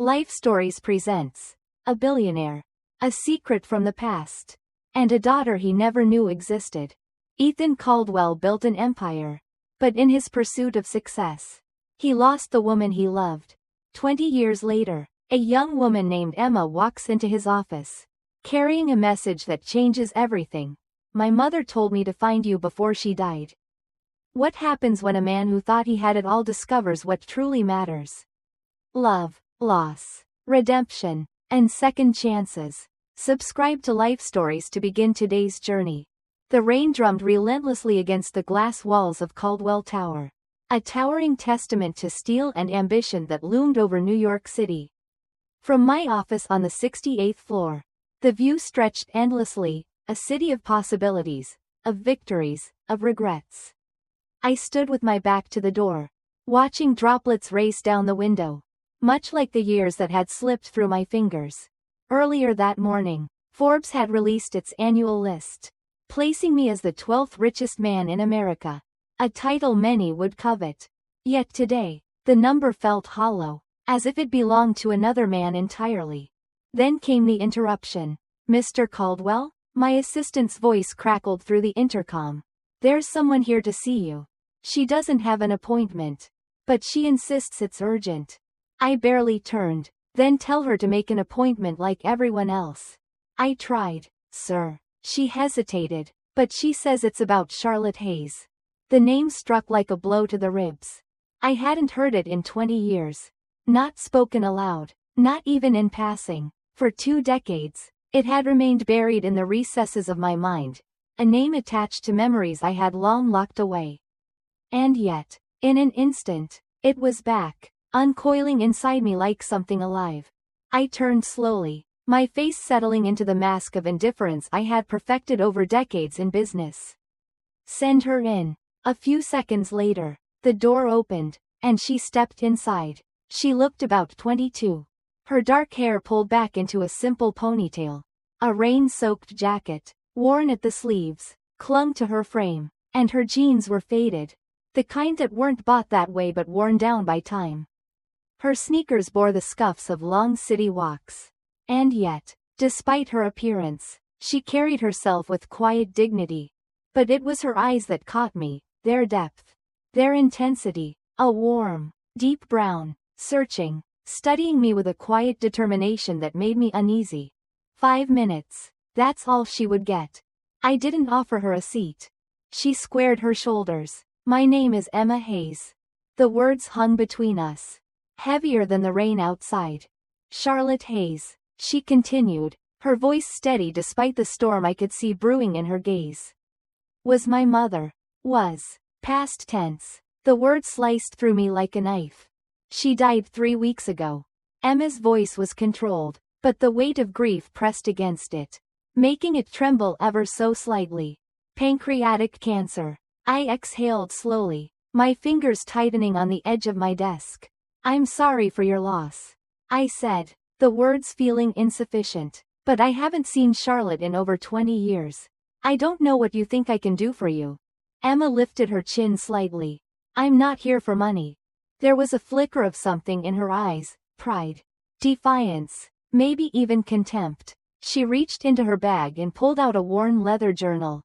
Life Stories presents a billionaire, a secret from the past, and a daughter he never knew existed. Ethan Caldwell built an empire, but in his pursuit of success, he lost the woman he loved. 20 years later, a young woman named Emma walks into his office, carrying a message that changes everything. My mother told me to find you before she died. What happens when a man who thought he had it all discovers what truly matters? Love, loss, redemption, and second chances. Subscribe to Life Stories to begin today's journey. The rain drummed relentlessly against the glass walls of Caldwell Tower, a towering testament to steel and ambition that loomed over New York City. From my office on the 68th floor, the view stretched endlessly, a city of possibilities, of victories, of regrets. I stood with my back to the door, watching droplets race down the window, much like the years that had slipped through my fingers. Earlier that morning, Forbes had released its annual list, placing me as the 12th richest man in America, a title many would covet. Yet today, the number felt hollow, as if it belonged to another man entirely. Then came the interruption. "Mr. Caldwell?" My assistant's voice crackled through the intercom. "There's someone here to see you. She doesn't have an appointment, but she insists it's urgent." I barely turned. "Then tell her to make an appointment like everyone else." I tried. "Sir." She hesitated, but she says it's about Charlotte Hayes. The name struck like a blow to the ribs. I hadn't heard it in 20 years. Not spoken aloud, not even in passing. For 2 decades, it had remained buried in the recesses of my mind, a name attached to memories I had long locked away. And yet, in an instant, it was back, uncoiling inside me like something alive. I turned slowly, my face settling into the mask of indifference I had perfected over decades in business. "Send her in." A few seconds later, the door opened, and she stepped inside. She looked about 22. Her dark hair pulled back into a simple ponytail. A rain-soaked jacket, worn at the sleeves, clung to her frame, and her jeans were faded, the kind that weren't bought that way but worn down by time. Her sneakers bore the scuffs of long city walks. And yet, despite her appearance, she carried herself with quiet dignity. But it was her eyes that caught me, their depth, their intensity, a warm, deep brown, searching, studying me with a quiet determination that made me uneasy. 5 minutes, that's all she would get. I didn't offer her a seat. She squared her shoulders. "My name is Emma Hayes." The words hung between us, heavier than the rain outside. "Charlotte Hayes," she continued, her voice steady despite the storm I could see brewing in her gaze. "Was my mother." Was. Past tense. The word sliced through me like a knife. "She died 3 weeks ago." Emma's voice was controlled, but the weight of grief pressed against it, making it tremble ever so slightly. "Pancreatic cancer." I exhaled slowly, my fingers tightening on the edge of my desk. "I'm sorry for your loss," I said, the words feeling insufficient. "But I haven't seen Charlotte in over 20 years. I don't know what you think I can do for you." Emma lifted her chin slightly. "I'm not here for money." There was a flicker of something in her eyes, pride, defiance, maybe even contempt. She reached into her bag and pulled out a worn leather journal.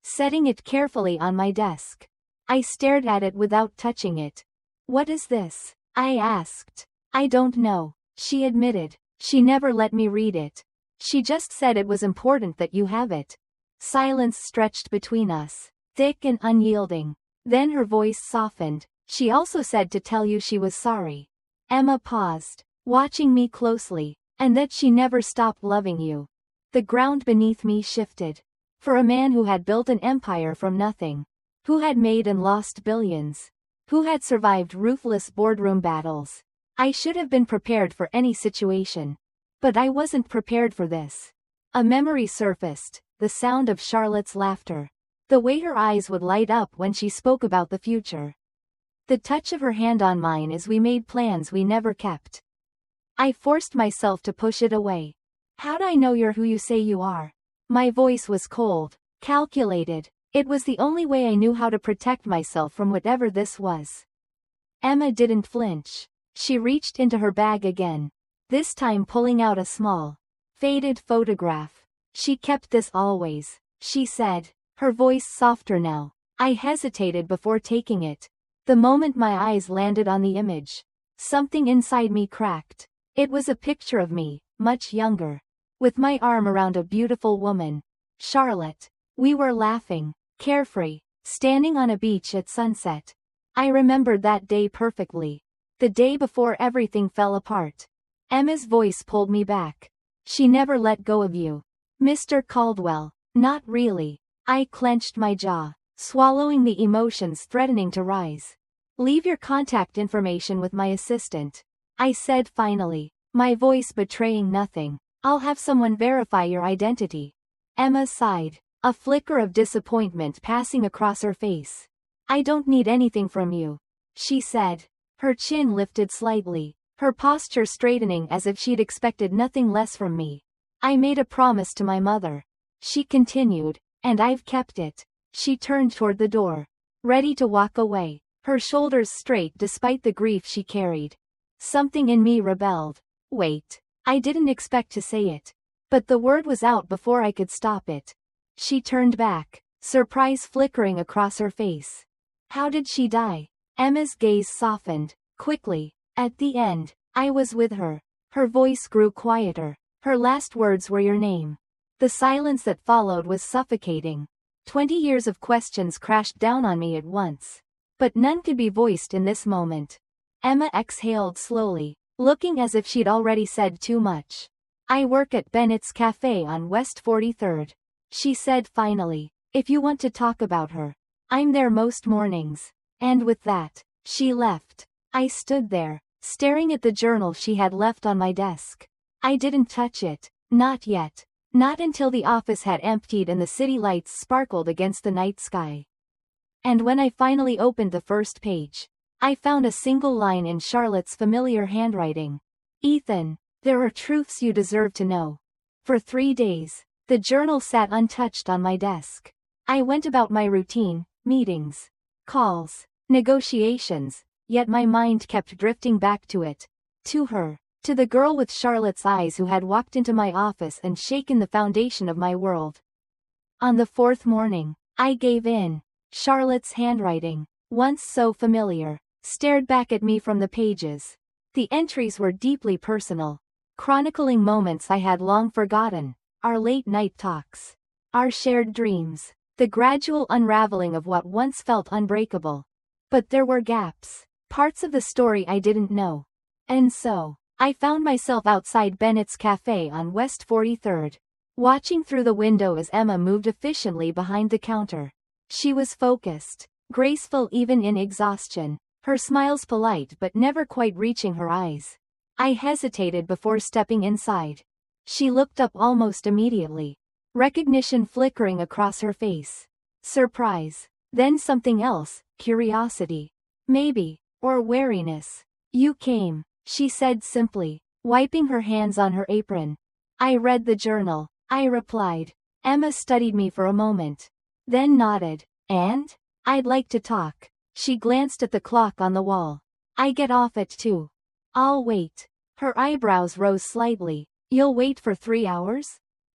Setting it carefully on my desk, I stared at it without touching it. "What is this?" I asked. "I don't know," she admitted. "She never let me read it. She just said it was important that you have it." Silence stretched between us, thick and unyielding. Then her voice softened. "She also said to tell you she was sorry." Emma paused, watching me closely, "and that she never stopped loving you." The ground beneath me shifted. For a man who had built an empire from nothing, who had made and lost billions, who had survived ruthless boardroom battles, I should have been prepared for any situation. But I wasn't prepared for this. A memory surfaced, the sound of Charlotte's laughter, the way her eyes would light up when she spoke about the future, the touch of her hand on mine as we made plans we never kept. I forced myself to push it away. "How'd I know you're who you say you are?" My voice was cold, calculated. It was the only way I knew how to protect myself from whatever this was. Emma didn't flinch. She reached into her bag again, this time pulling out a small, faded photograph. She kept this always, she said, her voice softer now. I hesitated before taking it. The moment my eyes landed on the image, something inside me cracked. It was a picture of me, much younger, with my arm around a beautiful woman, Charlotte. We were laughing, carefree, standing on a beach at sunset. I remembered that day perfectly. The day before everything fell apart. Emma's voice pulled me back. She never let go of you, Mr. Caldwell. Not really. I clenched my jaw, swallowing the emotions threatening to rise. Leave your contact information with my assistant, I said finally, my voice betraying nothing. I'll have someone verify your identity. Emma sighed, a flicker of disappointment passing across her face. I don't need anything from you, she said, her chin lifted slightly, her posture straightening as if she'd expected nothing less from me. I made a promise to my mother, she continued, and I've kept it. She turned toward the door, ready to walk away, her shoulders straight despite the grief she carried. Something in me rebelled. Wait. I didn't expect to say it, but the word was out before I could stop it. She turned back, surprise flickering across her face. How did she die? Emma's gaze softened, quickly. At the end, I was with her. Her voice grew quieter. Her last words were your name. The silence that followed was suffocating. 20 years of questions crashed down on me at once. But none could be voiced in this moment. Emma exhaled slowly, looking as if she'd already said too much. I work at Bennett's Cafe on West 43rd. She said finally, if you want to talk about her, I'm there most mornings. And with that, she left. I stood there, staring at the journal she had left on my desk. I didn't touch it, not yet. Not until the office had emptied and the city lights sparkled against the night sky. And when I finally opened the first page, I found a single line in Charlotte's familiar handwriting. Ethan, there are truths you deserve to know. For 3 days, the journal sat untouched on my desk. I went about my routine, meetings, calls, negotiations, yet my mind kept drifting back to it. To her. To the girl with Charlotte's eyes who had walked into my office and shaken the foundation of my world. On the 4th morning, I gave in. Charlotte's handwriting, once so familiar, stared back at me from the pages. The entries were deeply personal, chronicling moments I had long forgotten, our late-night talks, our shared dreams, the gradual unraveling of what once felt unbreakable. But there were gaps, parts of the story I didn't know. And so, I found myself outside Bennett's Cafe on West 43rd, watching through the window as Emma moved efficiently behind the counter. She was focused, graceful even in exhaustion, her smiles polite but never quite reaching her eyes. I hesitated before stepping inside. She looked up almost immediately, recognition flickering across her face. Surprise. Then something else, curiosity. Maybe, or wariness. You came, she said simply, wiping her hands on her apron. I read the journal, I replied. Emma studied me for a moment, then nodded. And? I'd like to talk. She glanced at the clock on the wall. I get off at 2. I'll wait. Her eyebrows rose slightly. You'll wait for 3 hours?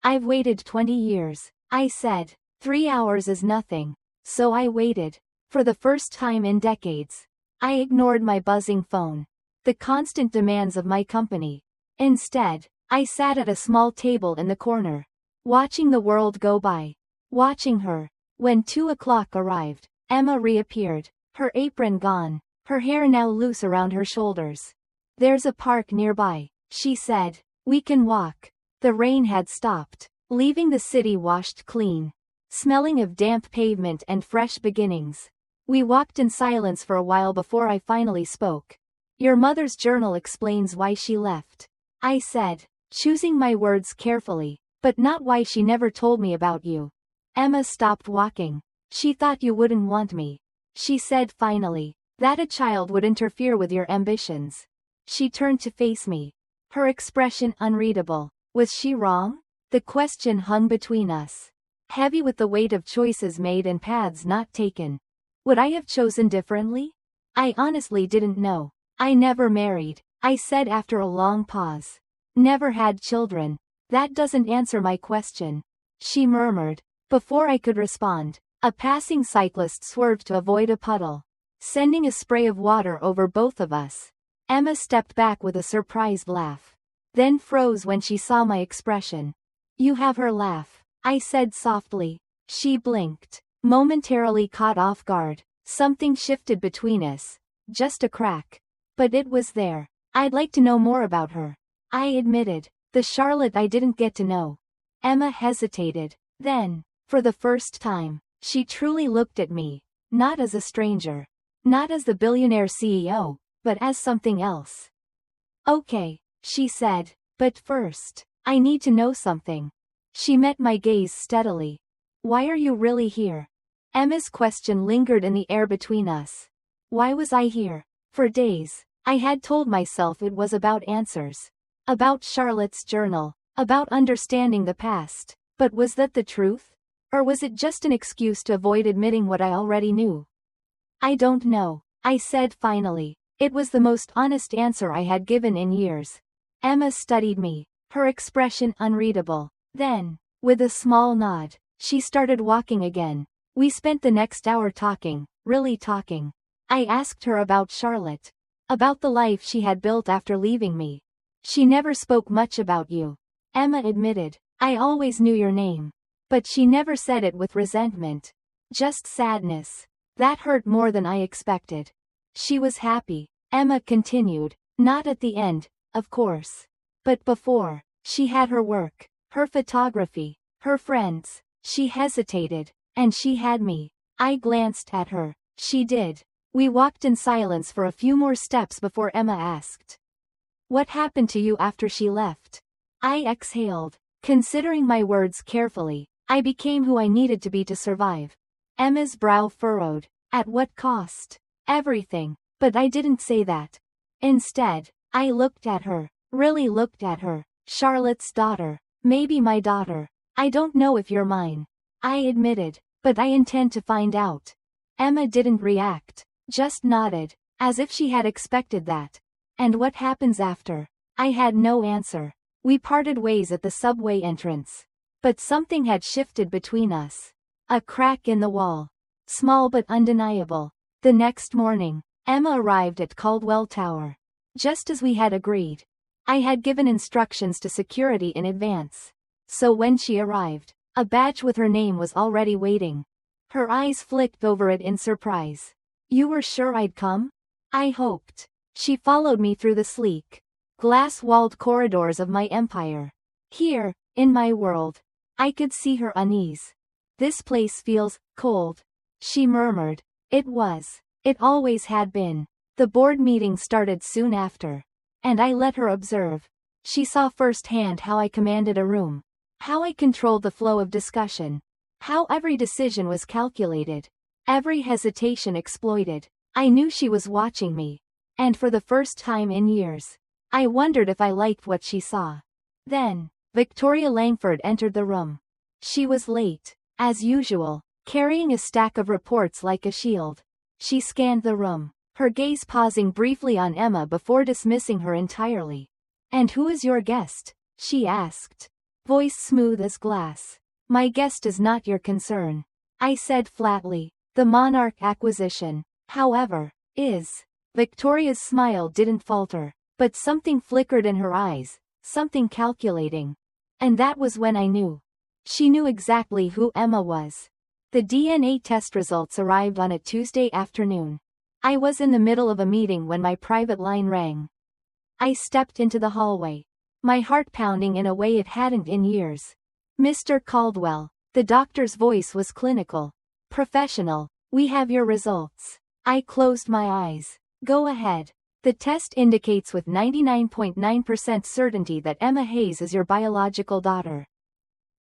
I've waited 20 years, I said. 3 hours is nothing. So I waited. For the first time in decades. I ignored my buzzing phone, the constant demands of my company. Instead, I sat at a small table in the corner, watching the world go by. Watching her. When 2 o'clock arrived, Emma reappeared, her apron gone, her hair now loose around her shoulders. There's a park nearby, she said. We can walk. The rain had stopped, leaving the city washed clean, smelling of damp pavement and fresh beginnings. We walked in silence for a while before I finally spoke. Your mother's journal explains why she left, I said, choosing my words carefully, but not why she never told me about you. Emma stopped walking. She thought you wouldn't want me, she said finally, that a child would interfere with your ambitions. She turned to face me, her expression unreadable. Was she wrong? The question hung between us, heavy with the weight of choices made and paths not taken. Would I have chosen differently? I honestly didn't know. I never married, I said after a long pause. Never had children. That doesn't answer my question, she murmured. Before I could respond, a passing cyclist swerved to avoid a puddle, sending a spray of water over both of us. Emma stepped back with a surprised laugh, then froze when she saw my expression. You have her laugh, I said softly. She blinked, momentarily caught off guard. Something shifted between us, just a crack. But it was there. I'd like to know more about her, I admitted. The Charlotte I didn't get to know. Emma hesitated. Then, for the first time, she truly looked at me, not as a stranger, not as the billionaire CEO, but as something else. Okay, she said, but first, I need to know something. She met my gaze steadily. Why are you really here? Emma's question lingered in the air between us. Why was I here? For days, I had told myself it was about answers. About Charlotte's journal. About understanding the past. But was that the truth? Or was it just an excuse to avoid admitting what I already knew? I don't know, I said finally. It was the most honest answer I had given in years. Emma studied me, her expression unreadable. Then, with a small nod, she started walking again. We spent the next hour talking, really talking. I asked her about Charlotte. About the life she had built after leaving me. She never spoke much about you, Emma admitted. I always knew your name. But she never said it with resentment. Just sadness. That hurt more than I expected. She was happy, Emma continued. Not at the end, of course. But before. She had her work, her photography, her friends. She hesitated. And she had me. I glanced at her. She did. We walked in silence for a few more steps before Emma asked. What happened to you after she left? I exhaled. Considering my words carefully, I became who I needed to be to survive. Emma's brow furrowed. At what cost? Everything. But I didn't say that. Instead, I looked at her. Really looked at her. Charlotte's daughter. Maybe my daughter. I don't know if you're mine, I admitted, but I intend to find out. Emma didn't react, just nodded, as if she had expected that. And what happens after? I had no answer. We parted ways at the subway entrance. But something had shifted between us. A crack in the wall. Small but undeniable. The next morning, Emma arrived at Caldwell Tower. Just as we had agreed. I had given instructions to security in advance. So when she arrived, a badge with her name was already waiting. Her eyes flicked over it in surprise. You were sure I'd come? I hoped. She followed me through the sleek, glass-walled corridors of my empire. Here, in my world, I could see her unease. This place feels cold, she murmured. It was. It always had been. The board meeting started soon after. And I let her observe. She saw firsthand how I commanded a room. How I controlled the flow of discussion. How every decision was calculated. Every hesitation exploited. I knew she was watching me. And for the first time in years, I wondered if I liked what she saw. Then, Victoria Langford entered the room. She was late, as usual, carrying a stack of reports like a shield. She scanned the room, her gaze pausing briefly on Emma before dismissing her entirely. And who is your guest? She asked. Voice smooth as glass. My guest is not your concern, I said flatly. The Monarch acquisition, however, is. Victoria's smile didn't falter, but something flickered in her eyes, something calculating. And that was when I knew. She knew exactly who Emma was. The DNA test results arrived on a Tuesday afternoon. I was in the middle of a meeting when my private line rang. I stepped into the hallway, my heart pounding in a way it hadn't in years. Mr. Caldwell, the doctor's voice was clinical. Professional, we have your results. I closed my eyes. Go ahead. The test indicates with 99.9% certainty that Emma Hayes is your biological daughter.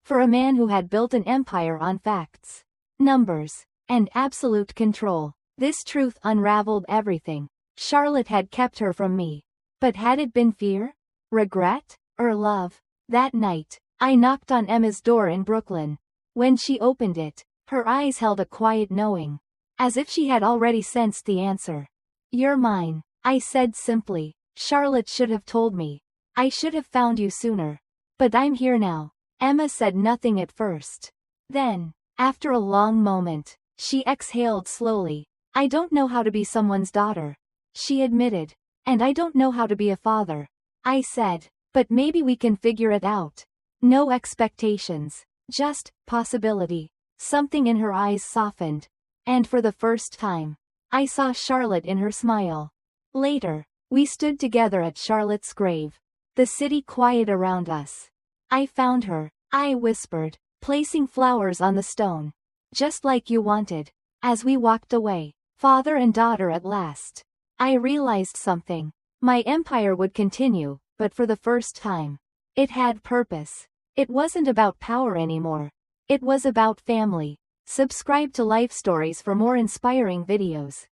For a man who had built an empire on facts, numbers, and absolute control, this truth unraveled everything. Charlotte had kept her from me. But had it been fear? Regret? Or love? That night, I knocked on Emma's door in Brooklyn. When she opened it, her eyes held a quiet knowing. As if she had already sensed the answer. You're mine, I said simply. Charlotte should have told me. I should have found you sooner. But I'm here now. Emma said nothing at first. Then, after a long moment, she exhaled slowly. I don't know how to be someone's daughter, she admitted. And I don't know how to be a father, I said. But maybe we can figure it out. No expectations, just possibility. Something in her eyes softened. And for the first time, I saw Charlotte in her smile. Later, we stood together at Charlotte's grave. The city quiet around us. I found her, I whispered, placing flowers on the stone. Just like you wanted. As we walked away, father and daughter at last, I realized something. My empire would continue, but for the first time, it had purpose. It wasn't about power anymore. It was about family. Subscribe to Life Stories for more inspiring videos.